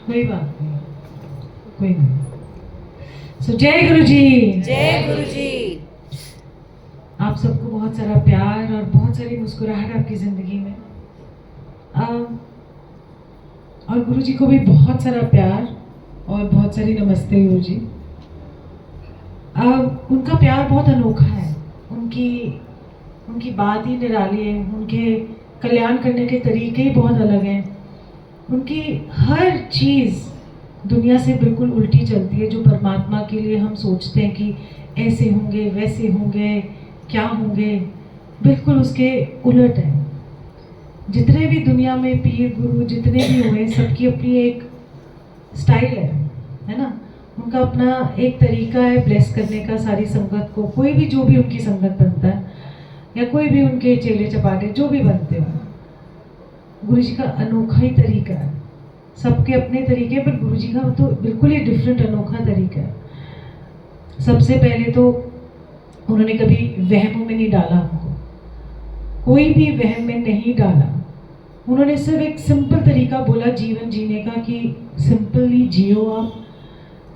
कोई बात नहीं, कोई नहीं। सो जय गुरु जी। जय गुरु जी। आप सबको बहुत सारा प्यार और बहुत सारी मुस्कुराहट आपकी जिंदगी में। और गुरु जी को भी बहुत सारा प्यार और बहुत सारी नमस्ते गुरु जी। उनका प्यार बहुत अनोखा है, उनकी उनकी बात ही निराली है, उनके कल्याण करने के तरीके ही बहुत अलग हैं। उनकी हर चीज़ दुनिया से बिल्कुल उल्टी चलती है। जो परमात्मा के लिए हम सोचते हैं कि ऐसे होंगे वैसे होंगे क्या होंगे, बिल्कुल उसके उलट है। जितने भी दुनिया में पीर गुरु जितने भी हुए, सबकी अपनी एक स्टाइल है ना। उनका अपना एक तरीका है ब्लेस करने का सारी संगत को। कोई भी जो भी उनकी संगत बनता है या कोई भी उनके चेले चपाटे जो भी बनते हैं, गुरु जी का अनोखा ही तरीका है। सबके अपने तरीके, पर गुरु जी का तो बिल्कुल ही डिफरेंट अनोखा तरीका है। सबसे पहले तो उन्होंने कभी वहमों में नहीं डाला हमको, कोई भी वहम में नहीं डाला। उन्होंने सिर्फ एक सिंपल तरीका बोला जीवन जीने का कि सिंपली जियो आप।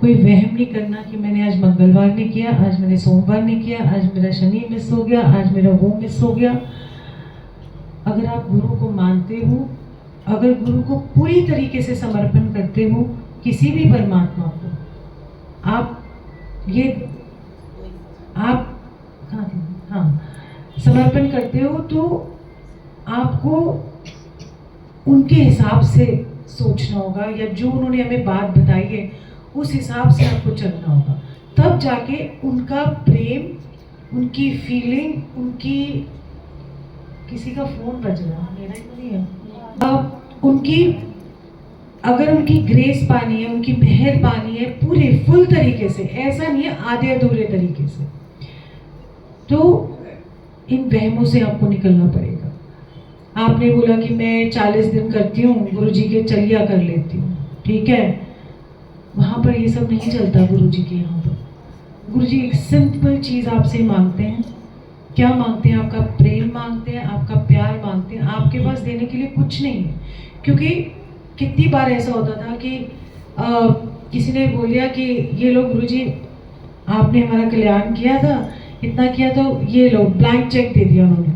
कोई वहम नहीं करना कि मैंने आज मंगलवार नहीं किया, आज मैंने सोमवार नहीं किया, आज मेरा शनि मिस हो गया, आज मेरा वो मिस हो गया। अगर आप गुरु को मानते हो, अगर गुरु को पूरी तरीके से समर्पण करते हो, किसी भी परमात्मा को आप समर्पण करते हो, तो आपको उनके हिसाब से सोचना होगा, या जो उन्होंने हमें बात बताई है उस हिसाब से आपको चलना होगा। तब जाके उनका प्रेम, उनकी फीलिंग, उनकी किसी का फोन बज रहा है, मेरा ही तो नहीं है। उनकी अगर उनकी ग्रेस पानी है, उनकी मेहर पानी है पूरे फुल तरीके से, ऐसा नहीं है आधे अधूरे तरीके से, तो इन वहमों से आपको निकलना पड़ेगा। आपने बोला कि मैं 40 दिन करती हूँ गुरु जी के, चलिया कर लेती हूँ, ठीक है। वहाँ पर ये सब नहीं चलता गुरु जी के यहाँ पर। गुरु जी एक सिंपल चीज़ आपसे मांगते हैं। क्या मांगते हैं? आपका प्रेम मांगते हैं, आपका प्यार मांगते हैं। आपके पास देने के लिए कुछ नहीं है। क्योंकि कितनी बार ऐसा होता था कि किसी ने बोल दिया कि ये लो गुरु जी, आपने हमारा कल्याण किया था, इतना किया, तो ये लो ब्लैंक चेक दे दिया उन्होंने।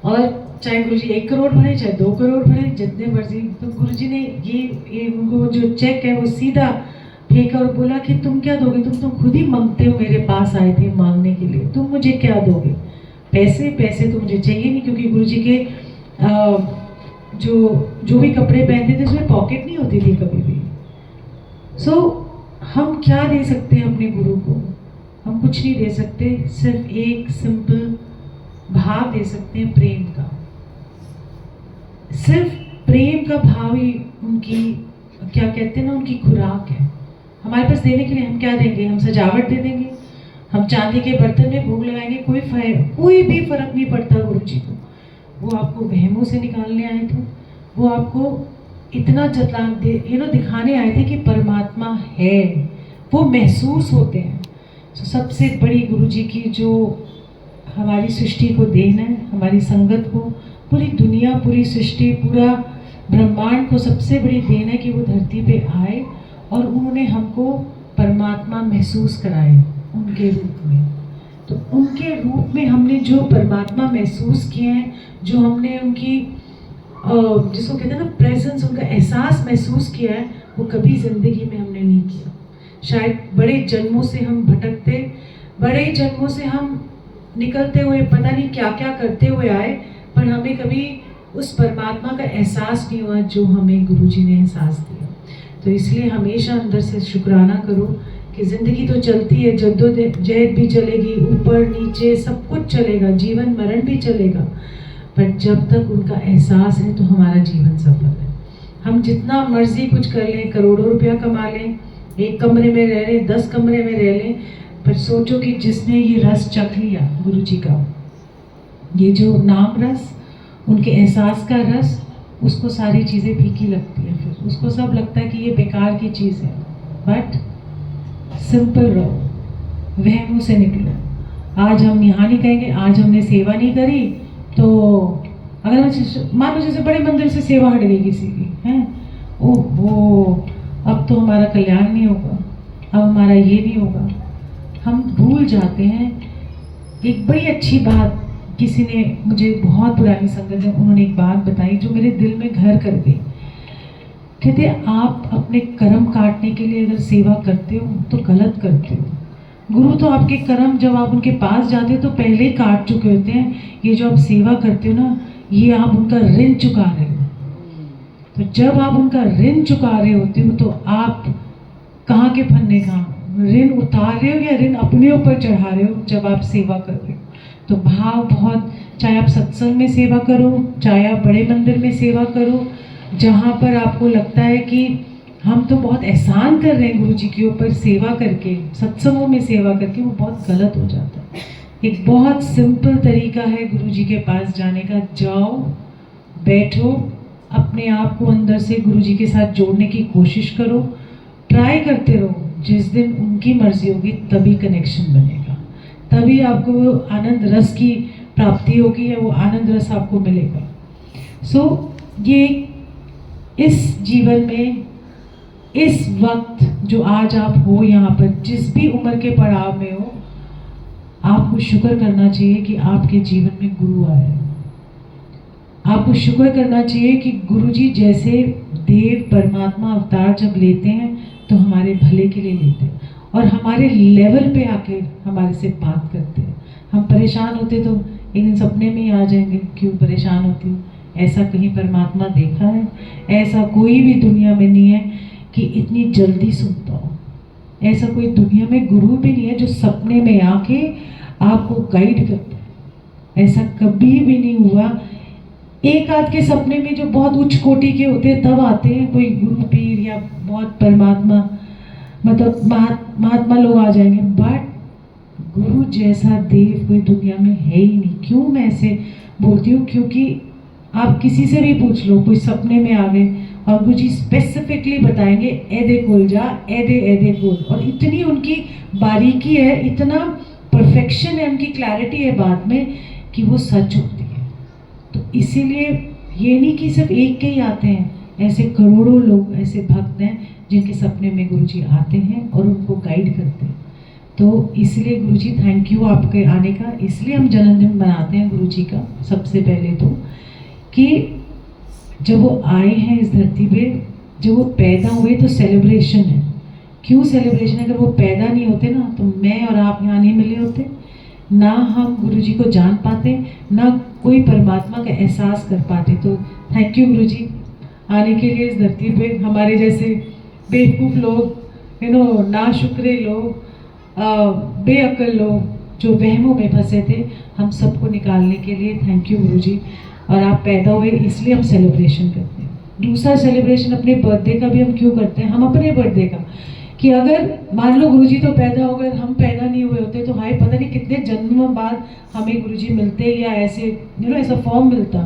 और चाहे गुरु जी 1 करोड़ भरे, चाहे 2 करोड़ भरे, जितने मर्जी, तो गुरु जी ने ये उनको जो चेक है वो सीधा फेंका और बोला कि तुम क्या दोगे? तुम खुद ही मांगते हो, मेरे पास आए थे मांगने के लिए, तुम मुझे क्या दोगे? पैसे तो मुझे चाहिए नहीं, क्योंकि गुरु जी के जो भी कपड़े पहनते थे उसमें पॉकेट नहीं होती थी कभी भी। सो हम क्या दे सकते हैं अपने गुरु को? हम कुछ नहीं दे सकते, सिर्फ एक सिंपल भाव दे सकते हैं, प्रेम का। सिर्फ प्रेम का भाव ही उनकी, क्या कहते हैं ना, उनकी खुराक है। हमारे पास देने के लिए हम क्या देंगे? हम सजावट दे देंगे, हम चांदी के बर्तन में भोग लगाएंगे, कोई भी फर्क नहीं पड़ता गुरु जी को। वो आपको वहमों से निकालने आए थे, वो आपको इतना दिखाने आए थे कि परमात्मा है, वो महसूस होते हैं। तो सबसे बड़ी गुरु जी की जो हमारी सृष्टि को देन है, हमारी संगत को, पूरी दुनिया, पूरी सृष्टि, पूरा ब्रह्मांड को सबसे बड़ी देन है कि वो धरती पे आए और उन्होंने हमको परमात्मा महसूस कराए उनके रूप में। तो उनके रूप में हमने जो परमात्मा महसूस किए हैं, जो हमने उनकी जिसको कहते हैं ना प्रेजेंस, उनका एहसास महसूस किया है, वो कभी ज़िंदगी में हमने नहीं किया। शायद बड़े जन्मों से हम भटकते, बड़े जन्मों से हम निकलते हुए पता नहीं क्या क्या करते हुए आए, पर हमें कभी उस परमात्मा का एहसास नहीं हुआ जो हमें गुरुजी ने एहसास दिया। तो इसलिए हमेशा अंदर से शुक्राना करो कि ज़िंदगी तो चलती है, जद्दोजहद भी चलेगी, ऊपर नीचे सब कुछ चलेगा, जीवन मरण भी चलेगा, पर जब तक उनका एहसास है तो हमारा जीवन सफल है। हम जितना मर्जी कुछ कर लें, करोड़ों रुपया कमा लें, 1 कमरे में रह लें, 10 कमरे में रह लें, पर सोचो कि जिसने ये रस चख लिया गुरु जी का, ये जो नाम रस, उनके एहसास का रस, उसको सारी चीज़ें फीकी लगती है। फिर उसको सब लगता है कि ये बेकार की चीज़ है। बट सिंपल रहो, वहमों से निकलो। आज हम यहाँ नहीं कहेंगे आज हमने सेवा नहीं करी, तो अगर मान लो जैसे बड़े मंदिर से सेवा हट गई किसी की, हैं, ओहो, अब तो हमारा कल्याण नहीं होगा, अब हमारा ये नहीं होगा। हम भूल जाते हैं। एक बड़ी अच्छी बात किसी ने, मुझे बहुत पुरानी संगत है, उन्होंने एक बात बताई जो मेरे दिल में घर कर गई। कहते आप अपने कर्म काटने के लिए अगर सेवा करते हो तो गलत करते हो। गुरु तो आपके कर्म जब आप उनके पास जाते हो तो पहले ही काट चुके होते हैं। ये जो आप सेवा करते हो ना, ये आप उनका ऋण चुका रहे हो। तो जब आप उनका ऋण चुका रहे होते हो तो आप कहाँ के फन्ने कहाँ, ऋण उतार रहे हो या ऋण अपने ऊपर चढ़ा रहे हो जब आप सेवा कर रहे हो। तो भाव बहुत, चाहे आप सत्संग में सेवा करो, चाहे आप बड़े मंदिर में सेवा करो, जहाँ पर आपको लगता है कि हम तो बहुत एहसान कर रहे हैं गुरु जी के ऊपर सेवा करके, सत्संगों में सेवा करके, वो बहुत गलत हो जाता है। एक बहुत सिंपल तरीका है गुरु जी के पास जाने का। जाओ, बैठो, अपने आप को अंदर से गुरु जी के साथ जोड़ने की कोशिश करो, ट्राई करते रहो। जिस दिन उनकी मर्जी होगी तभी कनेक्शन बनेगा, तभी आपको वो आनंद रस की प्राप्ति होगी या वो आनंद रस आपको मिलेगा। ये इस जीवन में, इस वक्त जो आज आप हो यहाँ पर, जिस भी उम्र के पड़ाव में हो, आपको शुक्र करना चाहिए कि आपके जीवन में गुरु आए। आपको शुक्र करना चाहिए कि गुरु जी जैसे देव परमात्मा अवतार जब लेते हैं तो हमारे भले के लिए लेते हैं और हमारे लेवल पे आके हमारे से बात करते हैं। हम परेशान होते तो एक दिन सपने में ही आ जाएंगे, क्यों परेशान होती हूँ। ऐसा कहीं परमात्मा देखा है? ऐसा कोई भी दुनिया में नहीं है कि इतनी जल्दी सुनता हो। ऐसा कोई दुनिया में गुरु भी नहीं है जो सपने में आके आपको गाइड करता है। ऐसा कभी भी नहीं हुआ। एक आध के सपने में जो बहुत उच्च कोटि के होते हैं तब आते हैं, कोई गुरु पीर या बहुत परमात्मा, मतलब महात्मा लोग आ जाएंगे, बट गुरु जैसा देव कोई दुनिया में है ही नहीं। क्यों मैं ऐसे बोलती हूँ? क्योंकि आप किसी से भी पूछ लो, कोई सपने में आ गए और गुरु जी स्पेसिफिकली बताएंगे एदे कोल जा, एदे कोल, और इतनी उनकी बारीकी है, इतना परफेक्शन है, उनकी क्लैरिटी है बात में कि वो सच होती है। तो इसीलिए ये नहीं कि सिर्फ एक के ही आते हैं, ऐसे करोड़ों लोग ऐसे भक्त हैं जिनके सपने में गुरुजी आते हैं और उनको गाइड करते हैं। तो इसलिए गुरुजी थैंक यू आपके आने का। इसलिए हम जन्मदिन मनाते हैं गुरुजी का सबसे पहले तो, कि जब वो आए हैं इस धरती पे, जब वो पैदा हुए तो सेलिब्रेशन है। क्यों सेलिब्रेशन है? अगर वो पैदा नहीं होते ना तो मैं और आप यहाँ नहीं मिले होते, ना हम गुरुजी को जान पाते, ना कोई परमात्मा का एहसास कर पाते। तो थैंक यू गुरुजी आने के लिए इस धरती पे। हमारे जैसे बेवकूफ़ लोग, ना शुक्रे लोग, बेअक्ल लोग जो वहमों में फंसे थे, हम सबको निकालने के लिए थैंक यू गुरुजी। और आप पैदा हुए इसलिए हम सेलिब्रेशन करते हैं। दूसरा सेलिब्रेशन अपने बर्थडे का भी हम क्यों करते हैं? हम अपने बर्थडे का, कि अगर मान लो गुरुजी तो पैदा हो गए, हम पैदा नहीं हुए होते तो हाय पता नहीं कितने जन्मों बाद हमें गुरुजी मिलते या ऐसे ऐसा फॉर्म मिलता,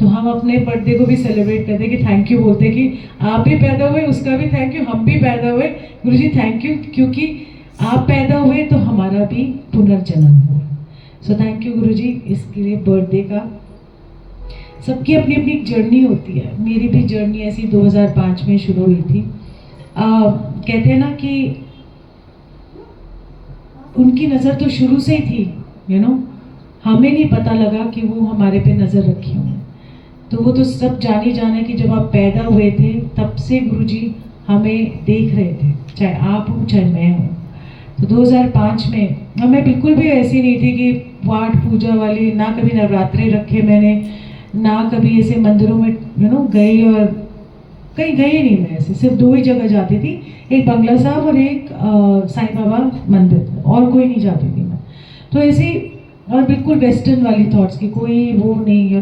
तो हम अपने बर्थडे को भी सेलिब्रेट करते कि थैंक यू बोलते कि आप भी पैदा हुए, उसका भी थैंक यू, हम भी पैदा हुए, गुरुजी थैंक यू, क्योंकि आप पैदा हुए तो हमारा भी पुनर्जन्म हुआ। सो थैंक यू गुरुजी इसके लिए बर्थडे का। सबकी अपनी अपनी जर्नी होती है। मेरी भी जर्नी ऐसी 2005 में शुरू हुई थी। कहते हैं ना कि उनकी नज़र तो शुरू से ही थी, हमें नहीं पता लगा कि वो हमारे पे नज़र रखी हुई। तो वो तो सब जानी जाने कि जब आप पैदा हुए थे तब से गुरुजी हमें देख रहे थे, चाहे आप हो चाहे मैं हूँ। तो 2005 में मैं बिल्कुल भी ऐसी नहीं थी कि पाठ पूजा वाली, ना कभी नवरात्रे रखे मैंने, ना कभी ऐसे मंदिरों में गई, और कहीं गई नहीं मैं। ऐसे सिर्फ 2 ही जगह जाती थी, एक बंगला साहब और एक साईं बाबा मंदिर, और कोई नहीं जाती थी मैं। तो ऐसे, और बिल्कुल वेस्टर्न वाली थॉट्स की कोई वो नहीं,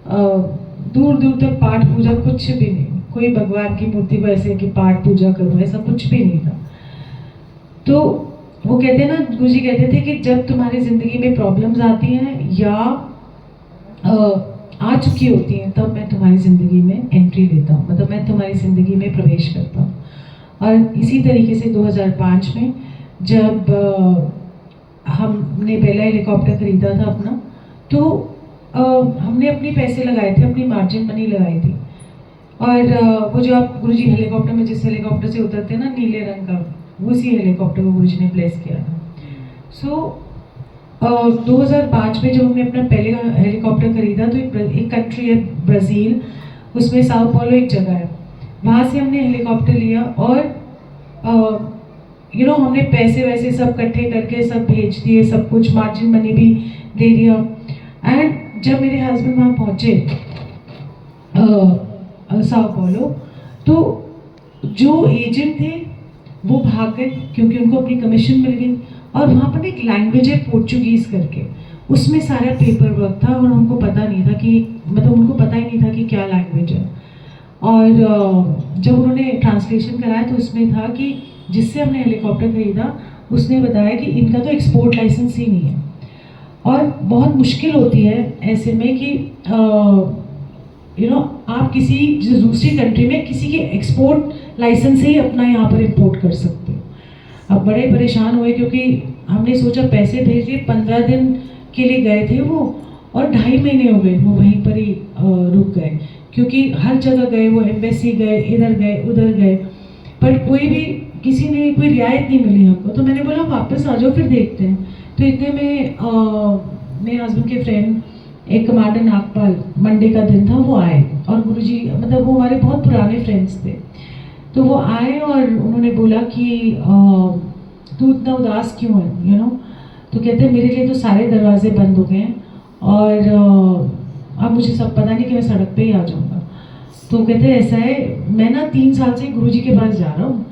दूर दूर तक पाठ पूजा कुछ भी नहीं, कोई भगवान की मूर्ति को ऐसे कि पाठ पूजा करो, ऐसा कुछ भी नहीं था। तो वो कहते हैं ना, गुरुजी कहते थे कि जब तुम्हारी ज़िंदगी में प्रॉब्लम्स आती हैं या आ चुकी होती हैं, तब मैं तुम्हारी ज़िंदगी में एंट्री लेता हूँ, मतलब मैं तुम्हारी ज़िंदगी में प्रवेश करता हूँ। और इसी तरीके से 2005 में जब हमने पहला हेलीकॉप्टर खरीदा था अपना, तो हमने अपने पैसे लगाए थे, अपनी मार्जिन मनी लगाई थी। और वो जो आप गुरुजी हेलीकॉप्टर में जिस हेलीकॉप्टर से उतरते हैं ना नीले रंग का, उसी हेलीकॉप्टर को गुरुजी ने प्लेस किया था। सो 2005 में जब हमने अपना पहले हेलीकॉप्टर खरीदा तो एक कंट्री है ब्राज़ील, उसमें साओ paulo एक जगह है, वहाँ से हमने हेलीकॉप्टर लिया और हमने पैसे वैसे सब इकट्ठे करके सब भेज दिए, सब कुछ मार्जिन मनी भी दे दिया। एंड जब मेरे हस्बैंड वहाँ पहुँचे साओ paulo, तो जो एजेंट थे वो भाग गए क्योंकि उनको अपनी कमीशन मिल गई। और वहाँ पर एक लैंग्वेज है पोर्चुगीज़ करके, उसमें सारा पेपर वर्क था और हमको पता नहीं था कि मतलब उनको पता ही नहीं था कि क्या लैंग्वेज है। और जब उन्होंने ट्रांसलेशन कराया तो उसमें था कि जिससे हमने हेलीकॉप्टर खरीदा उसने बताया कि इनका तो एक्सपोर्ट लाइसेंस ही नहीं है। और बहुत मुश्किल होती है ऐसे में कि आप किसी दूसरी कंट्री में किसी के एक्सपोर्ट लाइसेंस से ही अपना यहाँ पर इंपोर्ट कर सकते हो। अब बड़े परेशान हुए क्योंकि हमने सोचा पैसे भेज दिए, 15 दिन के लिए गए थे वो और 2.5 महीने हो गए वो वहीं पर ही रुक गए क्योंकि हर जगह गए, वो एम्बेसी गए, इधर गए उधर गए, पर कोई भी किसी ने कोई रियायत नहीं मिली हमको। तो मैंने बोला वापस आ जाओ फिर देखते हैं। तो इतने में मेरे हस्बैंड के फ्रेंड एक कमांडर नागपाल, मंडे का दिन था, वो आए और गुरुजी मतलब वो हमारे बहुत पुराने फ्रेंड्स थे। तो वो आए और उन्होंने बोला कि तू इतना उदास क्यों है, तो कहते हैं मेरे लिए तो सारे दरवाजे बंद हो गए हैं और अब मुझे सब पता नहीं कि मैं सड़क पे ही आ जाऊँगा। तो कहते हैं ऐसा है, मैं ना 3 साल से गुरुजी के पास जा रहा हूँ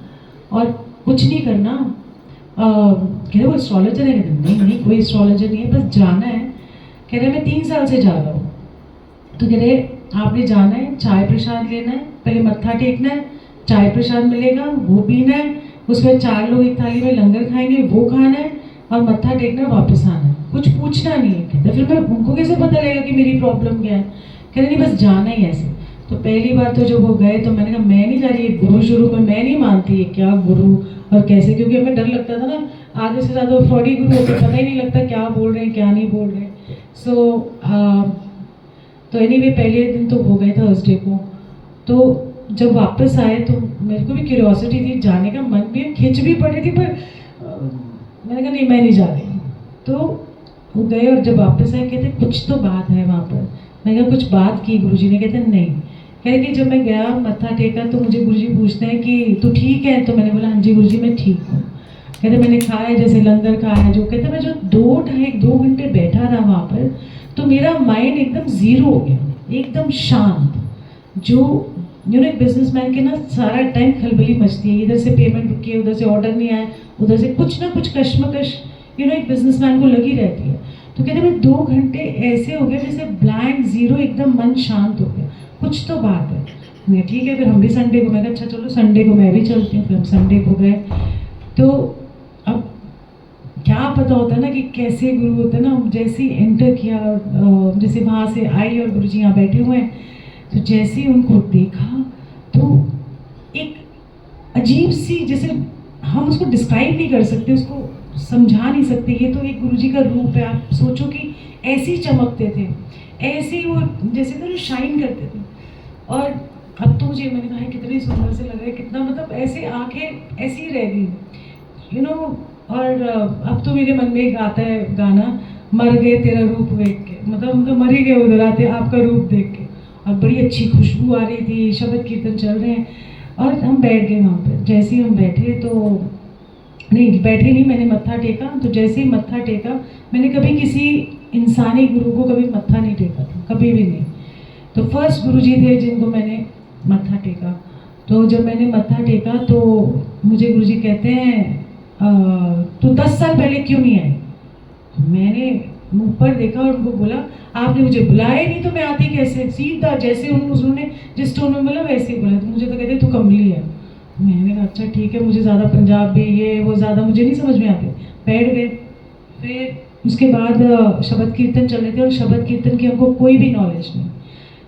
और कुछ नहीं करना। कह रहे वो एस्ट्रोलॉजर है? नहीं नहीं, कोई एस्ट्रोलॉजर नहीं है, बस जाना है। कह रहे मैं 3 साल से जा रहा हूँ। तो कह रहे आपने जाना है, चाय प्रसाद लेना है, पहले मत्था टेकना है, चाय प्रसाद मिलेगा वो पीना है, उसके बाद 4 लोग एक थाली में लंगर खाएंगे वो खाना है और मत्था टेकना वापस आना है, कुछ पूछना नहीं है। कहते फिर मैं उनको कैसे पता लगेगा कि मेरी प्रॉब्लम क्या है? कह रहे नहीं बस जाना ही ऐसे। तो पहली बार तो जब वो गए तो मैंने कहा मैं नहीं जा रही, गुरु शुरू में मैं नहीं मानती है क्या गुरु और कैसे, क्योंकि हमें डर लगता था ना, आधे से ज़्यादा फ्रॉडी गुरु होते पता ही नहीं लगता क्या बोल रहे हैं क्या नहीं बोल रहे। तो एनीवे पहले दिन तो हो गए थर्सडे को। तो जब वापस आए तो मेरे को भी क्यूरियोसिटी थी, जाने का मन भी, खिंच भी पड़ी थी, पर मैंने कहा नहीं मैं नहीं जा रही। तो वो गए और जब वापस आए कहते कुछ तो बात है वहाँ पर। मैंने कहा कुछ बात की गुरुजी ने? कहते नहीं। कह रहे कि जब मैं गया मत्था टेका तो मुझे गुरुजी पूछते हैं कि तू ठीक है? तो मैंने बोला हाँ जी गुरुजी मैं ठीक हूँ। कहते मैंने खाया जैसे लंगर खाया जो, कहते मैं जो 2 घंटे बैठा रहा वहाँ पर तो मेरा माइंड एकदम ज़ीरो हो गया, एकदम शांत। जो एक बिजनेसमैन के ना सारा टाइम खलबली मचती है, इधर से पेमेंट रुकी है, उधर से ऑर्डर नहीं आया, उधर से कुछ ना कुछ कश्मकश एक बिजनेसमैन को लगी रहती है। तो कहते मैं 2 घंटे ऐसे हो गए जैसे ब्लैंक ज़ीरो, एकदम मन शांत हो गया, कुछ तो बात है। मैं ठीक है फिर हम भी संडे को, मैं कहा अच्छा चलो संडे को मैं भी चलती हूँ। फिर हम संडे को गए। तो अब क्या पता होता है ना कि कैसे गुरु होते हैं ना। जैसे ही एंटर किया, जैसे वहाँ से आई और गुरुजी यहाँ बैठे हुए हैं, तो जैसे ही उनको देखा तो एक अजीब सी, जैसे हम उसको डिस्क्राइब नहीं कर सकते, उसको समझा नहीं सकते। ये तो एक गुरुजी का रूप है। आप सोचो कि ऐसे ही चमकते थे, ऐसे ही वो जैसे तो शाइन करते थे। और अब तो मुझे, मैंने कहा कितने सुंदर से लग रहे, कितना मतलब ऐसे आंखें ऐसी ही रह गई और अब तो मेरे मन में एक आता है गाना, मर गए तेरा रूप देख के, मतलब हम तो मर ही गए उधर आते आपका रूप देख के। और बड़ी अच्छी खुशबू आ रही थी, शब्द कीर्तन चल रहे हैं और हम बैठ गए वहाँ पर। जैसे ही हम बैठे तो नहीं बैठे नहीं, मैंने मत्था टेका। तो जैसे ही मत्था टेका, मैंने कभी किसी इंसानी गुरु को कभी मत्था नहीं टेका था, कभी भी नहीं। तो फर्स्ट गुरुजी थे जिनको मैंने मत्था टेका। तो जब मैंने मत्था टेका तो मुझे गुरुजी कहते हैं तो 10 साल पहले क्यों नहीं आई? मैंने ऊपर देखा और उनको बोला आपने मुझे बुलाया नहीं तो मैं आती कैसे? सीधा जैसे उन्होंने जिस टोन में बोला वैसे ही बोला। तो मुझे तो कहते तू कमली है। मैंने कहा अच्छा ठीक है, मुझे ज़्यादा पंजाबी ये वो ज़्यादा मुझे नहीं समझ में आते। बैठ गए। फिर उसके बाद शब्द कीर्तन चल रहे थे और शब्द कीर्तन की हमको कोई भी नॉलेज नहीं,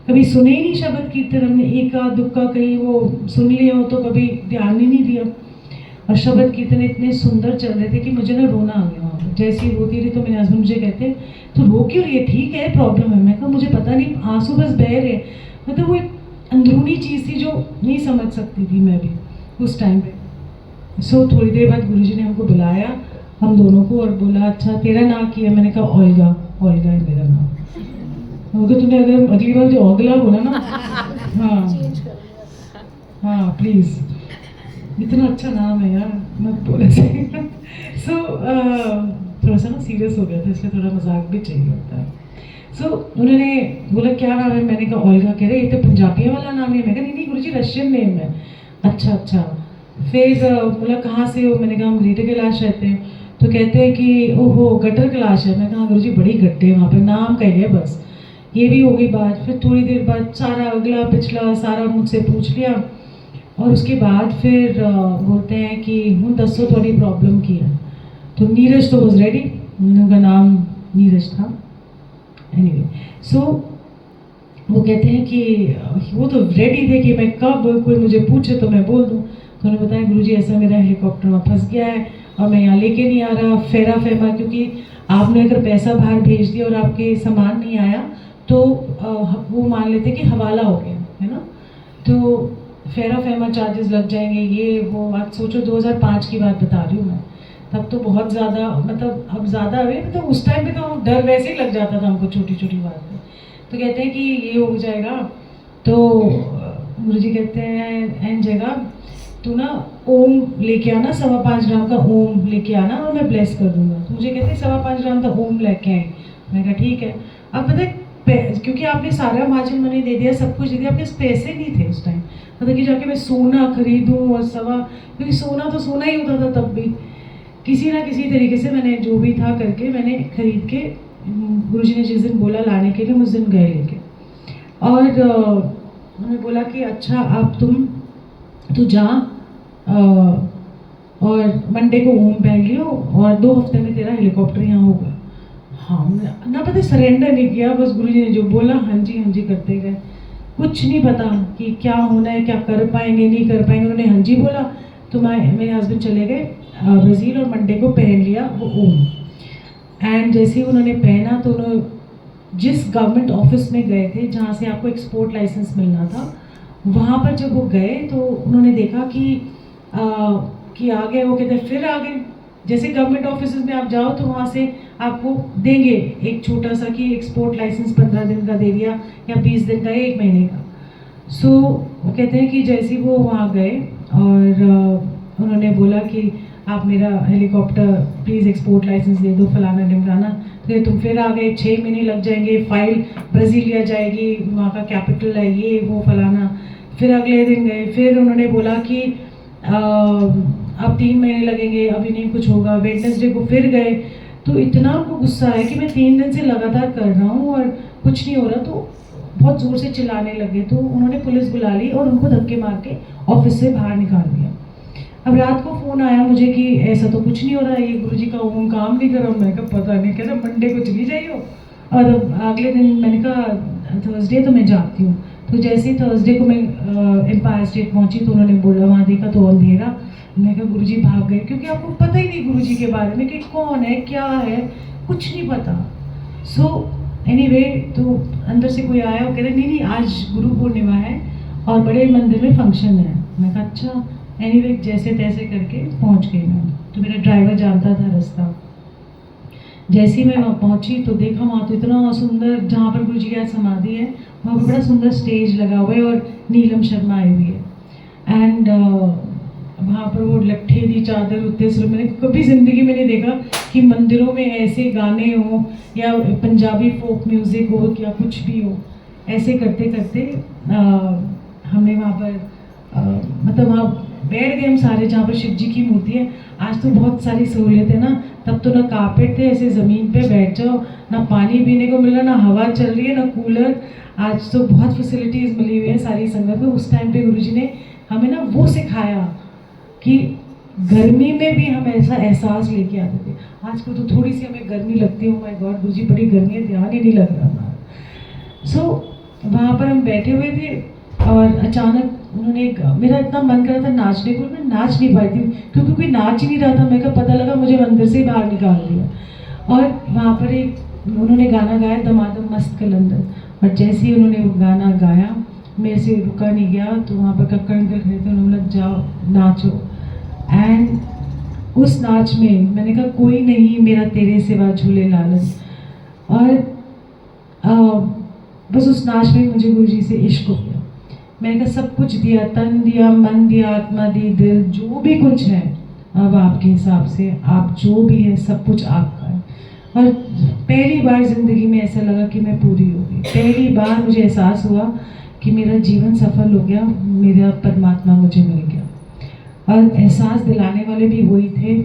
कभी सुने ही नहीं शब्द कीर्तन। हमने एक आध दुक्का कहीं वो सुन लिए हो तो कभी ध्यान ही नहीं दिया। और शब्द कीर्तन इतने सुंदर चल रहे थे कि मुझे ना रोना आ गया वहाँ पर। जैसे ही रोती रही तो मेरे हस्बैंड मुझे कहते तो रो क्यों रही है, ठीक है प्रॉब्लम है? मैं कहा मुझे पता नहीं, आंसू बस बह रहे। मतलब वो अंदरूनी चीज़ थी जो नहीं समझ सकती थी मैं भी उस टाइम पे। सो थोड़ी देर बाद गुरुजी ने हमको बुलाया, हम दोनों को, और बोला अच्छा तेरा नाम क्या है? मैंने कहा ओल्गा, ओल्गा है मेरा नाम। अगर तूने अगर अगली बार जो ओगला बोला ना, हाँ हाँ प्लीज़, इतना अच्छा नाम है यार, मत बोल ऐसे। सो थोड़ा सा ना सीरियस हो गया था, इसलिए थोड़ा मजाक भी चाहिए होता है। सो उन्होंने बोला क्या नाम है? मैंने कहा ओल्गा। कह रहे ये तो पंजाबी वाला नाम है। मैं कहा नहीं नहीं गुरुजी रशियन नेम है। अच्छा अच्छा। फिर बोला कहाँ से हो? मैंने कहा हम ग्रेटर कैलाश रहते हैं। तो कहते हैं कि ओहो गटर कैलाश है। मैं कहा गुरुजी बड़ी गड्ढे वहाँ पे, नाम कह गए बस। ये भी हो गई बात। फिर थोड़ी देर बाद सारा अगला पिछला सारा मुझसे पूछ लिया, और उसके बाद फिर बोलते हैं कि हूँ दसो थोड़ी प्रॉब्लम की है। तो नीरज तो वॉज रेडी, उनका नाम नीरज था। एनीवे सो वो कहते हैं कि वो तो रेडी थे कि मैं कब कोई मुझे पूछे तो मैं बोल दूँ। तो उन्होंने बताया गुरुजी ऐसा मेरा हेलीकॉप्टर वहाँ फंस गया है और मैं यहाँ लेके नहीं आ रहा, फेरा फेमा, क्योंकि आपने अगर पैसा बाहर भेज दिया और आपके सामान नहीं आया तो वो मान लेते कि हवाला हो गया है ना, तो फेरा फेमा चार्जेस लग जाएंगे, ये वो। आज सोचो 2005 की बात बता रही हूँ मैं, तब तो बहुत ज़्यादा, मतलब अब ज़्यादा है, मतलब उस टाइम पे तो डर वैसे ही लग जाता था हमको छोटी छोटी बात में। तो कहते हैं कि ये हो जाएगा। तो गुरुजी कहते हैं एन जगह तू ना ओम लेके आना, 5.25 ग्राम का ओम लेके आना और मैं ब्लेस कर दूंगा। तो मुझे कहते हैं 5.25 ग्राम का ओम लेके आए। मैं कहा ठीक है। अब पता है क्योंकि आपने सारा मार्जिन मनी दे दिया, सब कुछ दे दिया, आपके पास पैसे नहीं थे उस टाइम, मतलब कि जाके मैं सोना खरीदूं और क्योंकि सोना तो सोना ही होता था तब भी। किसी ना किसी तरीके से मैंने जो भी था करके मैंने खरीद के, गुरुजी ने जिस दिन बोला लाने के लिए उस दिन गए लेके। और उन्होंने बोला कि अच्छा अब तू जा और मंडे को ओम पहन लियो और 2 हफ्ते में तेरा हेलीकॉप्टर यहाँ होगा। हाँ ना पता सरेंडर नहीं किया, बस गुरुजी ने जो बोला हाँ जी करते गए। कुछ नहीं पता कि क्या होना है, क्या कर पाएंगे नहीं कर पाएंगे। उन्होंने हाँ जी बोला तो मेरे हस्बैंड चले गए ब्राज़ील और मंडे को पहन लिया वो ओम। एंड जैसे ही उन्होंने पहना तो उन्होंने जिस गवर्नमेंट ऑफिस में गए थे जहाँ से आपको एक्सपोर्ट लाइसेंस मिलना था, वहाँ पर जब वो गए तो उन्होंने देखा कि आ गए। वो कहते फिर आ गए। जैसे गवर्नमेंट ऑफिस में आप जाओ तो वहाँ से आपको देंगे एक छोटा सा कि एक्सपोर्ट लाइसेंस 15 दिन का दे दिया या 20 दिन का, 1 महीने का। सो वो कहते हैं कि जैसे ही वो वहाँ गए और उन्होंने बोला कि आप मेरा हेलीकॉप्टर प्लीज़ एक्सपोर्ट लाइसेंस दे दो, फलाना ढिमकाना। तो तुम फिर आ गए, 6 महीने लग जाएंगे, फाइल ब्राज़ीलिया जाएगी, वहाँ का कैपिटल है ये वो फलाना। फिर अगले दिन गए, फिर उन्होंने बोला कि अब 3 महीने लगेंगे, अभी नहीं कुछ होगा। वेडनेसडे को फिर गए तो इतना उनको गुस्सा है कि मैं 3 दिन से लगातार कर रहा हूँ और कुछ नहीं हो रहा, तो बहुत ज़ोर से चिल्लाने लगे। तो उन्होंने पुलिस बुला ली और उनको धक्के मार के ऑफिस से बाहर निकाल दिया। अब रात को फ़ोन आया मुझे कि ऐसा तो कुछ नहीं हो रहा है, ये गुरुजी का ओम काम नहीं कर रहा। मैं कहा पता नहीं, कह रहा मंडे को चली जाइए। और अगले दिन मैंने कहा थर्सडे तो मैं जाती हूँ। तो जैसे ही थर्सडे को मैं एम्पायर स्टेट पहुँची तो उन्होंने बोला, वहाँ देखा तो अंधेरा। मैं कहा गुरुजी भाग गए, क्योंकि आपको पता ही नहीं गुरुजी के बारे में कि कौन है क्या है, कुछ नहीं पता। सो एनीवे तो अंदर से कोई आया और कह रहे नहीं आज गुरु पूर्णिमा है और बड़े मंदिर में फंक्शन है। मैं कहा अच्छा। एनीवे जैसे तैसे करके पहुंच गई मैं, तो मेरा ड्राइवर जानता था रास्ता। जैसे ही मैं वहाँ पहुंची तो देखा वहाँ तो इतना सुंदर, जहाँ पर गुरुजी की समाधि है वहाँ पर बड़ा सुंदर स्टेज लगा हुआ है और नीलम शर्मा आई हुई है। एंड वहाँ पर वो लट्ठे दी चादर उत्ते सिर। मैंने कभी ज़िंदगी में नहीं देखा कि मंदिरों में ऐसे गाने हों या पंजाबी फोक म्यूज़िक हो या कुछ भी हो। ऐसे करते करते हमने वहाँ पर मतलब वहाँ बैठ गए हम सारे, जहाँ पर शिव जी की मूर्ति है। आज तो बहुत सारी सहूलियत है ना, तब तो ना कारपेट थे, ऐसे ज़मीन पे बैठ जाओ, ना पानी पीने को मिल रहा, ना हवा चल रही है, ना कूलर। आज तो बहुत फैसिलिटीज़ मिली हुई है सारी संगत में। उस टाइम पे गुरुजी ने हमें ना वो सिखाया कि गर्मी में भी हम ऐसा एहसास लेके आते थे। आजकल तो थोड़ी सी हमें गर्मी लगती है, माय गॉड गुरुजी बड़ी गर्मी है, ध्यान ही नहीं लग रहा था। सो वहाँ पर हम बैठे हुए थे और अचानक उन्होंने मेरा इतना मन कर रहा था नाचने को, मैं नाच नहीं पाई थी क्योंकि कोई नाच ही नहीं रहा था। मैं का पता लगा मुझे मंदिर से बाहर निकाल दिया। और वहाँ पर एक उन्होंने गाना गाया दमादम मस्त कलंदर, और जैसे ही उन्होंने वो गाना गाया मेरे से रुका नहीं गया। तो वहाँ पर कक्कड़ अंकल खड़े थे, उन्होंने बोला जाओ नाचो। एंड उस नाच में मैंने कहा कोई नहीं मेरा तेरे सिवा झूले लालन। और बस उस नाच में मुझे गुरुजी से इश्क हो गया। मैंने कहा सब कुछ दिया, तन दिया, मन दिया, आत्मा दी, दिल, जो भी कुछ है अब आपके हिसाब से, आप जो भी है सब कुछ आपका है। और पहली बार ज़िंदगी में ऐसा लगा कि मैं पूरी हो गई। पहली बार मुझे एहसास हुआ कि मेरा जीवन सफल हो गया, मेरा परमात्मा मुझे मिल गया। और एहसास दिलाने वाले भी वही थे।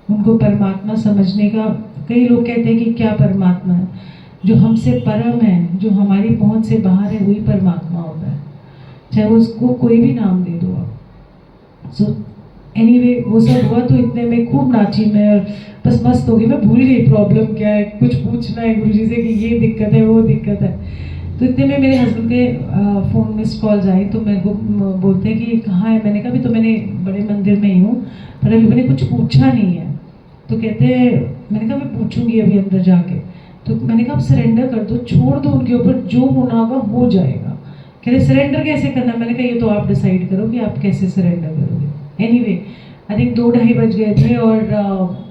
उनको परमात्मा समझने का, कई लोग कहते हैं कि क्या परमात्मा है, जो हमसे परम है, जो हमारी पहुंच से बाहर है, वही परमात्मा होता है, चाहे वो उसको कोई भी नाम दे दो आप। सो एनीवे वो सब हुआ। तो इतने में खूब नाची मैं और बस मस्त हो गई। मैं भूल गई प्रॉब्लम क्या है, कुछ पूछना है गुरुजी से कि ये दिक्कत है वो दिक्कत है। तो इतने में मेरे हस्बैंड के फ़ोन मिस्ड कॉल्स आई। तो मेरे को बोलते हैं कि कहाँ है। मैंने कहा अभी तो मैंने बड़े मंदिर में ही हूँ, पर अभी मैंने कुछ पूछा नहीं है। तो कहते हैं, मैंने कहा मैं पूछूंगी अभी अंदर जाके। तो मैंने कहा आप सरेंडर कर दो, छोड़ दो उनके ऊपर, जो होना होगा हो जाएगा। कह रहे सरेंडर कैसे करना। मैंने कहा ये तो आप डिसाइड करो कि आप कैसे सरेंडर करोगे। एनीवे आई थिंक 2-2:30 बज गए थे और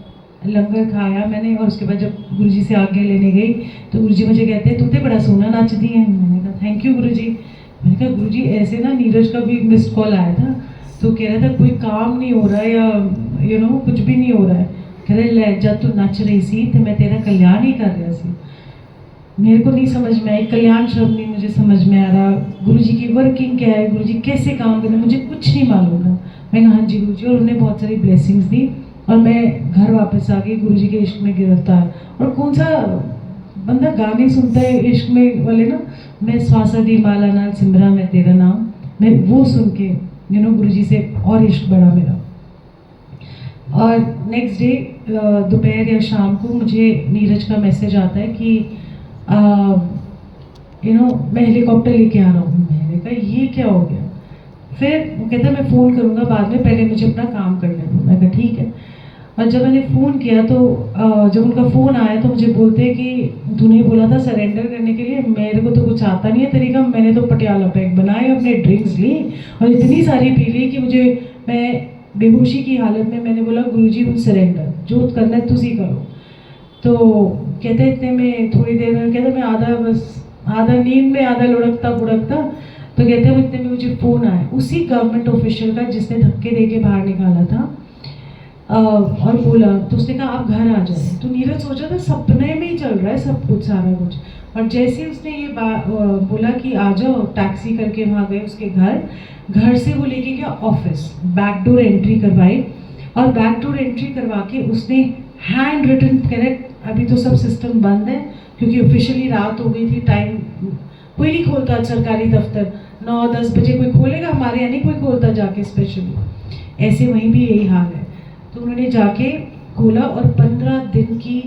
लंगर खाया मैंने। और उसके बाद जब गुरुजी से आज्ञा लेने गई तो गुरुजी मुझे कहते हैं तू तो बड़ा सोना नाचती है। मैंने कहा थैंक यू गुरुजी। मैंने कहा गुरुजी ऐसे ना नीरज का भी मिस्ड कॉल आया था, तो कह रहा था कोई काम नहीं हो रहा है या कुछ भी नहीं हो रहा है। कह रहे ले जब तू नच रही सी तो मैं तेरा कल्याण ही कर रहा सी। मेरे को नहीं समझ में आई, कल्याण शब्द नहीं मुझे समझ में आ रहा। गुरुजी की वर्किंग क्या है, गुरुजी कैसे काम करना, मुझे कुछ नहीं मालूम था। मैंने कहा हाँ जी गुरुजी, और उन्होंने बहुत सारी ब्लेसिंग्स दी और मैं घर वापस आ गई गुरुजी के इश्क में गिरफ्तार। और कौन सा बंदा गाने सुनता है इश्क में वाले ना, मैं स्वासा दी माला नाल सिमरा मैं तेरा नाम, मैं वो सुन के गुरुजी से और इश्क बढ़ा मेरा। और नेक्स्ट डे दोपहर या शाम को मुझे नीरज का मैसेज आता है कि मैं हेलीकॉप्टर लेके आ रहा हूँ। मैंने कहा ये क्या हो गया। फिर वो कहता है मैं फ़ोन करूँगा बाद में, पहले मुझे अपना काम करने दो। मैं कहा ठीक है। और जब मैंने फ़ोन किया तो जब उनका फ़ोन आया तो मुझे बोलते हैं कि तूने बोला था सरेंडर करने के लिए, मेरे को तो कुछ आता नहीं है तरीका। मैंने तो पटियाला पैक बनाए, अपने ड्रिंक्स ली और इतनी सारी पी ली कि मैं बेहोशी की हालत में मैंने बोला गुरुजी हूँ सरेंडर, जो करना है तुझी करो। तो कहते इतने में थोड़ी देर में, कहते मैं आधा नींद में आधा लुढ़कता बुढ़कता। तो कहते हैं इतने में मुझे फ़ोन आया उसी गवर्नमेंट ऑफिशियल का जिसने धक्के दे के बाहर निकाला था। और बोला, तो उसने कहा आप घर आ जाए। तो नीरज सोचा था सपने में ही चल रहा है सब कुछ सारा कुछ। और जैसे उसने ये बोला कि आ जाओ, टैक्सी करके वहाँ गए उसके घर से वो लेके गया ऑफिस, बैकडोर एंट्री करवाई। और बैकडोर एंट्री करवा के उसने हैंड रिटन करेक्ट, अभी तो सब सिस्टम बंद है क्योंकि ऑफिशियली रात हो गई थी, टाइम कोई नहीं खोलता सरकारी दफ्तर, 9-10 बजे कोई खोलेगा, हमारे यहाँ नहीं कोई खोलता जाके स्पेशली। ऐसे वहीं भी यही हाल है। तो उन्होंने जाके खोला और 15 दिन की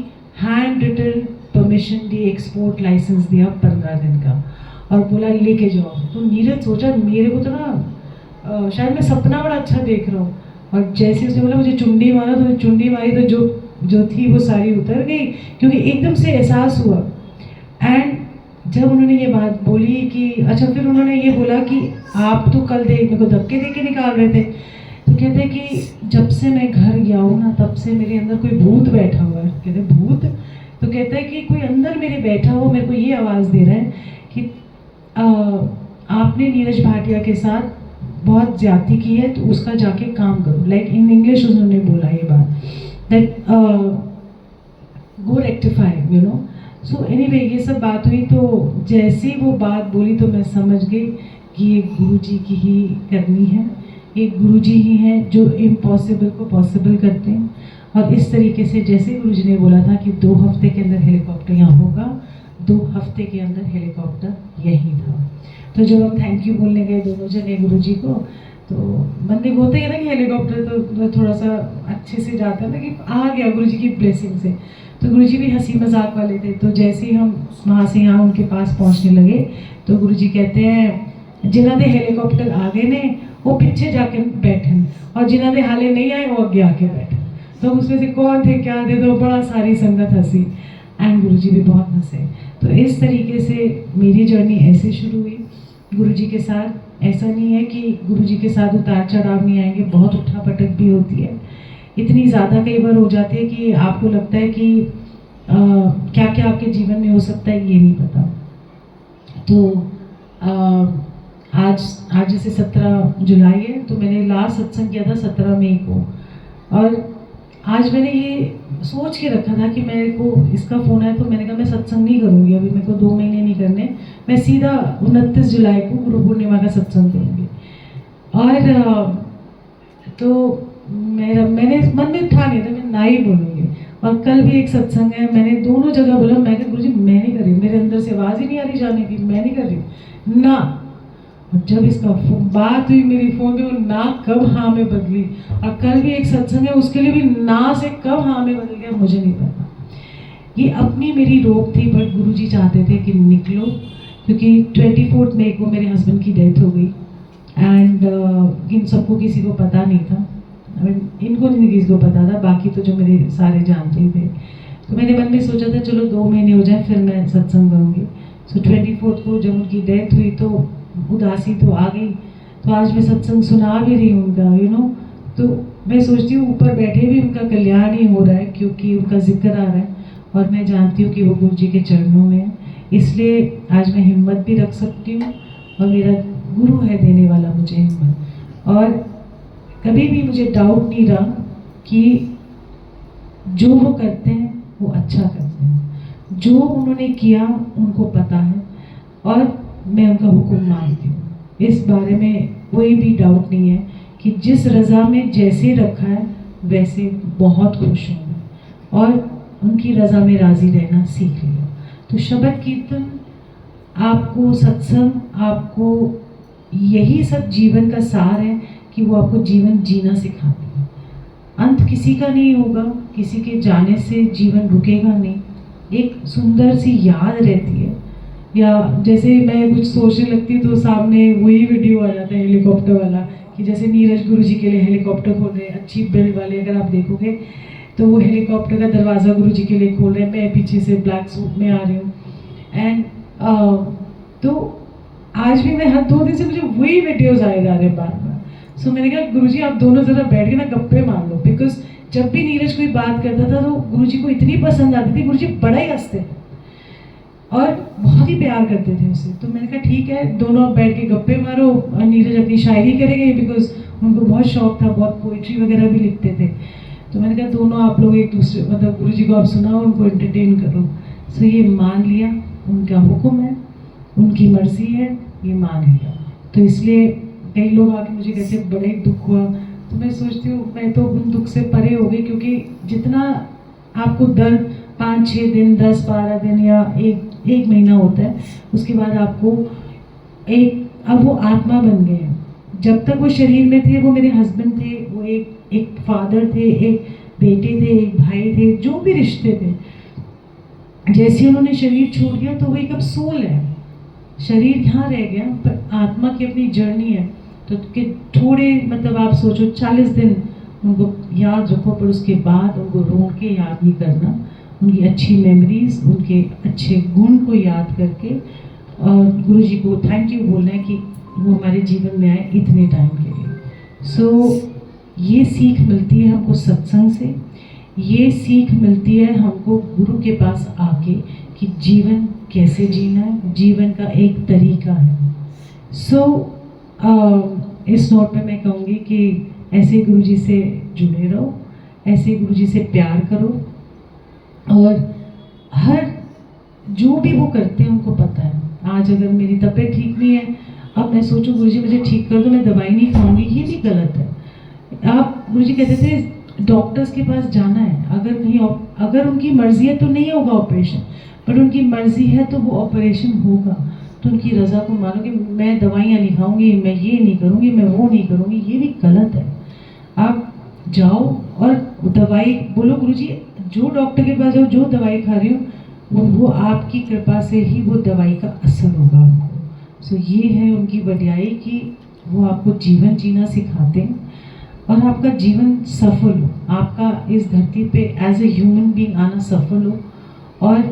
हैंड रिटन परमिशन दी, एक्सपोर्ट लाइसेंस दिया 15 दिन का, और बोला लेके जाओ। तो नीरज सोचा मेरे को तो ना शायद मैं सपना बड़ा अच्छा देख रहा हूँ। और जैसे उसने बोला मुझे चुंडी मारा, तो चुंडी मारी तो जो थी वो सारी उतर गई, क्योंकि एकदम से एहसास हुआ। एंड जब उन्होंने ये बात बोली कि अच्छा, फिर उन्होंने ये बोला कि आप तो कल मेरे को धक्के दे के निकाल रहे थे। तो कहते हैं कि जब से मैं घर गया हूँ ना, तब से मेरे अंदर कोई भूत बैठा हुआ है। कहते भूत? तो कहते हैं कि कोई अंदर मेरे बैठा हुआ मेरे को ये आवाज़ दे रहा है कि आपने नीरज भाटिया के साथ बहुत ज्यादती की है, तो उसका जाके काम करो। लाइक इन इंग्लिश उन्होंने बोला ये बात, that go rectify so anyway ये सब बात हुई। तो जैसे ही वो बात बोली तो मैं समझ गई कि ये गुरुजी की ही करनी है, ये गुरुजी ही हैं जो इम्पॉसिबल को पॉसिबल करते हैं। और इस तरीके से जैसे गुरुजी ने बोला था कि 2 हफ्ते के अंदर हेलीकॉप्टर यहाँ होगा, 2 हफ्ते के अंदर हेलीकॉप्टर यहीं था। तो जब हम थैंक यू बोलने गए दोनों जने गुरुजी को, तो बंदे को होता ही है ना कि हेलीकॉप्टर तो थोड़ा सा अच्छे से जाता है ना कि आ गया गुरुजी की ब्लेसिंग से। तो गुरुजी भी हंसी मजाक वाले थे। तो जैसे ही हम वहाँ से यहाँ उनके पास पहुँचने लगे तो गुरुजी कहते हैं जिन्हों के हेलीकॉप्टर आ गए ने वो पीछे जाके बैठे, और जिन्हों के हाले नहीं आए वो अगे आके बैठे। तो उसमें से कौन थे क्या थे, तो बड़ा सारी संगत हंसी एंड गुरुजी भी बहुत हंसे। तो इस तरीके से मेरी जर्नी ऐसे शुरू हुई। गुरुजी के साथ। ऐसा नहीं है कि गुरुजी के साथ उतार चढ़ाव नहीं आएंगे, बहुत उठा पटक भी होती है, इतनी ज़्यादा कई बार हो जाती है कि आपको लगता है कि क्या क्या आपके जीवन में हो सकता है ये नहीं पता। तो आज जैसे 17 जुलाई है, तो मैंने लास्ट सत्संग किया था 17 मई को, और आज मैंने ये सोच के रखा था कि मेरे को इसका फ़ोन आया, तो मैंने कहा मैं सत्संग नहीं करूँगी अभी, मेरे को 2 महीने नहीं करने, मैं सीधा 29 जुलाई को गुरु पूर्णिमा का सत्संग करूँगी। और तो मैंने मन में था नहीं था, मैं ना ही बोलूँगी। और कल भी एक सत्संग है, मैंने दोनों जगह बोला, मैं कहा गुरुजी मैं नहीं कर रही, मेरे अंदर से आवाज़ ही नहीं आ रही जाने की, मैं नहीं कर रही ना। और जब इसका बात हुई मेरी फ़ोन पे, वो ना कब हाँ में बदली। और कल भी एक सत्संग है, उसके लिए भी ना से कब हाँ में बदल गया मुझे नहीं पता। ये अपनी मेरी रोक थी, बट गुरुजी चाहते थे कि निकलो, क्योंकि 24 मई को मेरे हस्बैंड की डेथ हो गई। एंड इन सबको किसी को पता नहीं था, इनको नहीं किसी को पता था, बाकी तो जो मेरे सारे जानते ही थे। तो मैंने मन में सोचा था चलो 2 महीने हो जाए फिर मैं सत्संग करूँगी। सो 24 को जब उनकी डेथ हुई तो उदासी तो आ गई। तो आज मैं सत्संग सुना भी रही हूँ उनका, तो मैं सोचती हूँ ऊपर बैठे भी उनका कल्याण ही हो रहा है, क्योंकि उनका जिक्र आ रहा है और मैं जानती हूँ कि वो गुरु जी के चरणों में है। इसलिए आज मैं हिम्मत भी रख सकती हूँ, और मेरा गुरु है देने वाला मुझे हिम्मत। और कभी भी मुझे डाउट नहीं रहा कि जो वो करते हैं वो अच्छा करते हैं, जो उन्होंने किया उनको पता है, और मैं उनका हुक्म मानती हूँ। इस बारे में कोई भी डाउट नहीं है कि जिस रज़ा में जैसे रखा है वैसे बहुत खुश हूँ, और उनकी रज़ा में राज़ी रहना सीख लिया। तो शब्द कीर्तन आपको, सत्संग आपको, यही सब जीवन का सार है कि वो आपको जीवन जीना सिखाती है। अंत किसी का नहीं होगा, किसी के जाने से जीवन रुकेगा नहीं, एक सुंदर सी याद रहती है। या जैसे मैं कुछ सोचने लगती हूँ तो सामने वही वीडियो आ जाता है हेलीकॉप्टर वाला, कि जैसे नीरज गुरु जी के लिए हेलीकॉप्टर खोल रहे हैं, अच्छी बिल्ड वाले, अगर आप देखोगे तो वो हेलीकॉप्टर का दरवाज़ा गुरु जी के लिए खोल रहे हैं, मैं पीछे से ब्लैक सूट में आ रही हूँ। एंड तो आज भी मैं हर 2 दिन से मुझे वही वीडियोज़ आए जा रहे हैं बार बार। सो मैंने कहा गुरुजी आप दोनों ज़रा बैठ के ना गप्पे मार लो, बिकॉज जब भी नीरज कोई बात करता था तो गुरुजी को इतनी पसंद आती थी, गुरुजी बड़ा ही हंसते थे और बहुत ही प्यार करते थे उससे। तो मैंने कहा ठीक है, दोनों आप बैठ के गप्पे मारो, और नीरज अपनी शायरी करेंगे, बिकॉज उनको बहुत शौक था, बहुत पोइट्री वगैरह भी लिखते थे। तो मैंने कहा दोनों आप लोग एक दूसरे, मतलब गुरुजी को आप सुनाओ, उनको एंटरटेन करो। सो ये मान लिया, उनका हुक्म है, उनकी मर्जी है, ये मान लिया। तो इसलिए कई लोग आके मुझे कहते बड़ा ही दुख हुआ, तो मैं सोचती हूँ मैं तो उन दुख से परे हो गई, क्योंकि जितना आपको दर्द 5-6 दिन, 10-12 दिन या एक महीना होता है, उसके बाद आपको अब वो आत्मा बन गए हैं। जब तक वो शरीर में थे वो मेरे हस्बैंड थे, वो एक फादर थे, एक बेटे थे, एक भाई थे, जो भी रिश्ते थे। जैसे उन्होंने शरीर छोड़ दिया तो वो एक अब सोल है, शरीर यहाँ रह गया, पर आत्मा की अपनी जर्नी है। तो कि थोड़े, मतलब आप सोचो 40 दिन उनको याद रखो, पर उसके बाद उनको रोक के याद नहीं करना, उनकी अच्छी मेमोरीज, उनके अच्छे गुण को याद करके, और गुरु जी को थैंक यू बोलना है कि वो हमारे जीवन में आए इतने टाइम के लिए। सो ये सीख मिलती है हमको सत्संग से, ये सीख मिलती है हमको गुरु के पास आके कि जीवन कैसे जीना है, जीवन का एक तरीका है। सो इस नोट पे मैं कहूँगी कि ऐसे गुरुजी से जुड़े रहो, ऐसे गुरुजी से प्यार करो, और हर जो भी वो करते हैं उनको पता है। आज अगर मेरी तबीयत ठीक नहीं है, अब मैं सोचूं गुरुजी मुझे ठीक कर दो, मैं दवाई नहीं खाऊंगी, ये भी गलत है। आप, गुरुजी कहते थे डॉक्टर्स के पास जाना है, अगर कहीं अगर उनकी मर्जी है तो नहीं होगा ऑपरेशन, पर उनकी मर्जी है तो वो ऑपरेशन होगा। तो उनकी रज़ा को मानो कि मैं दवाइयाँ नहीं खाऊंगी, मैं ये नहीं करूँगी, मैं वो नहीं करूँगी, ये भी गलत है। आप जाओ और दवाई बोलो गुरुजी, जो डॉक्टर के पास जाओ, जो दवाई खा रही हो वो आपकी कृपा से ही वो दवाई का असर होगा आपको। सो ये है उनकी बढ़ियाई कि वो आपको जीवन जीना सिखाते हैं, और आपका जीवन सफल हो, आपका इस धरती पे एज ए ह्यूमन बीइंग आना सफल हो, और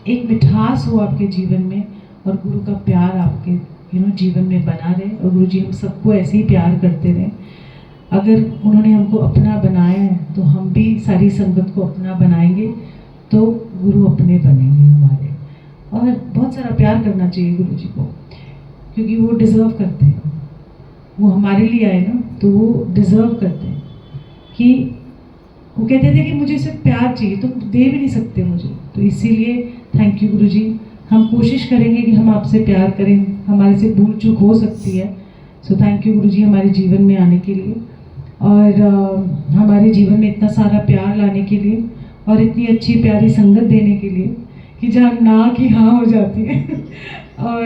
एक मिठास हो आपके जीवन में, और गुरु का प्यार आपके जीवन में बना रहे और गुरु जी हम सबको ऐसे ही प्यार करते रहें। अगर उन्होंने हमको अपना बनाया है तो हम भी सारी संगत को अपना बनाएंगे तो गुरु अपने बनेंगे हमारे। और बहुत सारा प्यार करना चाहिए गुरु जी को, क्योंकि वो डिज़र्व करते हैं, वो हमारे लिए आए ना, तो वो डिज़र्व करते हैं। कि वो कहते थे कि मुझे सिर्फ प्यार चाहिए, तुम दे भी नहीं सकते मुझे, तो इसीलिए थैंक यू गुरु जी। हम कोशिश करेंगे कि हम आपसे प्यार करें, हमारे से भूल चूक हो सकती है। सो थैंक यू गुरु जी हमारे जीवन में आने के लिए और हमारे जीवन में इतना सारा प्यार लाने के लिए और इतनी अच्छी प्यारी संगत देने के लिए कि जहाँ ना की हाँ हो जाती है। और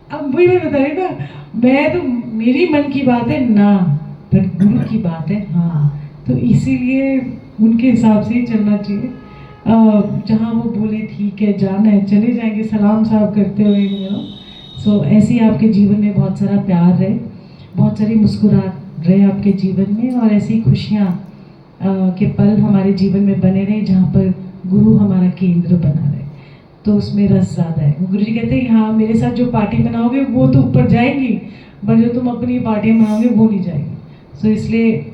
अब वही मैं बता रही ना, मैं तो मेरी मन की बात है ना, पर गुरु की बात है हाँ, तो इसीलिए उनके हिसाब से ही चलना चाहिए। जहाँ वो बोले ठीक है जाना है चले जाएंगे सलाम साहब करते हुए। सो ऐसे ही आपके जीवन में बहुत सारा प्यार रहे, बहुत सारी मुस्कुराहट रहे आपके जीवन में, और ऐसी खुशियाँ के पल हमारे जीवन में बने रहे जहाँ पर गुरु हमारा केंद्र बना रहे, तो उसमें रस ज़्यादा है। गुरु जी कहते हैं हाँ मेरे साथ जो पार्टी मनाओगे वो तो ऊपर जाएंगी, पर जो तुम अपनी पार्टियाँ मनाओगे वो नहीं जाएगी। सो इसलिए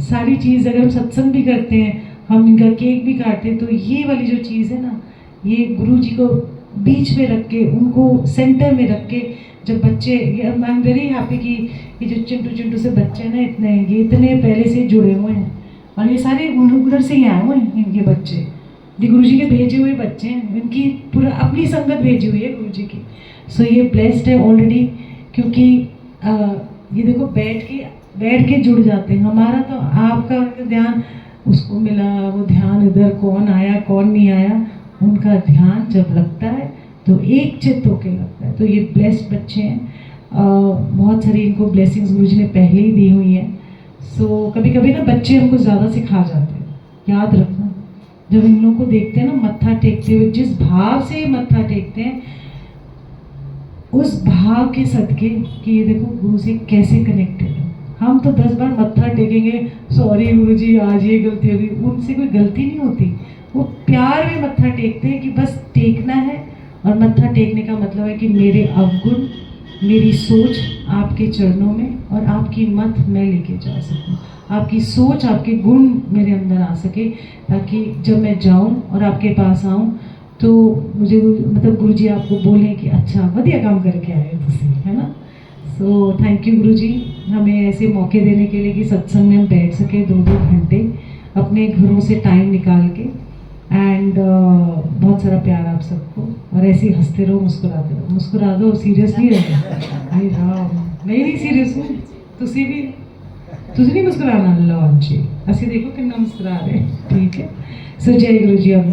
सारी चीज़ अगर हम सत्संग भी करते हैं, हम इनका केक भी काटते हैं, तो ये वाली जो चीज़ है ना, ये गुरु जी को बीच में रख के, उनको सेंटर में रख के, जब बच्चे, आई एम वेरी हैप्पी कि ये जो चिंटू चिंटू से बच्चे हैं ना, ये इतने पहले से जुड़े हुए हैं, और ये सारे उधर से ही आए हुए हैं इनके बच्चे, ये गुरु जी के भेजे हुए बच्चे हैं, इनकी पूरा अपनी संगत भेजी हुई है गुरु जी की। सो ये ब्लेस्ड है ऑलरेडी, क्योंकि ये देखो बैठ के जुड़ जाते हैं। हमारा तो आपका ध्यान उसको मिला, वो ध्यान इधर कौन आया कौन नहीं आया, उनका ध्यान जब लगता है तो एक चित्त होके लगता है। तो ये ब्लेस्ड बच्चे हैं, बहुत सारी इनको ब्लेसिंग्स गुरु जी ने पहले ही दी हुई हैं। सो कभी कभी ना बच्चे हमको ज़्यादा सिखा जाते हैं, याद रखना, जब इन लोगों को देखते हैं ना मत्था टेकते हुए, जिस भाव से मत्था टेकते हैं, उस भाव के सदके कि ये देखो गुरु से कैसे कनेक्टेड है। हम तो 10 बार मत्था टेकेंगे, सॉरी गुरु जी आज ये गलती होगी, उनसे कोई गलती नहीं होती, वो प्यार में मत्था टेकते हैं कि बस टेकना है। और मत्था टेकने का मतलब है कि मेरे अवगुण, मेरी सोच आपके चरणों में, और आपकी मत मैं लेके जा सकूं, आपकी सोच आपके गुण मेरे अंदर आ सके, ताकि जब मैं जाऊं और आपके पास आऊं तो मुझे मतलब गुरु जी आपको बोलें कि अच्छा वधिया काम करके आए तुसी, है ना। सो थैंक यू गुरु जी हमें ऐसे मौके देने के लिए कि सत्संग में हम बैठ सके 2-2 घंटे अपने घरों से टाइम निकाल के। एंड बहुत सारा प्यार आप सबको, और ऐसे ही हंसते रहो, मुस्कुरा दो, सीरियस नहीं रहो। भाई राम मैं नहीं सीरियस हूँ, तुसी नहीं मुस्कुराना, लो जी असी देखो कितना मुस्कुरा रहे, ठीक है। सो जय गुरु जी। अब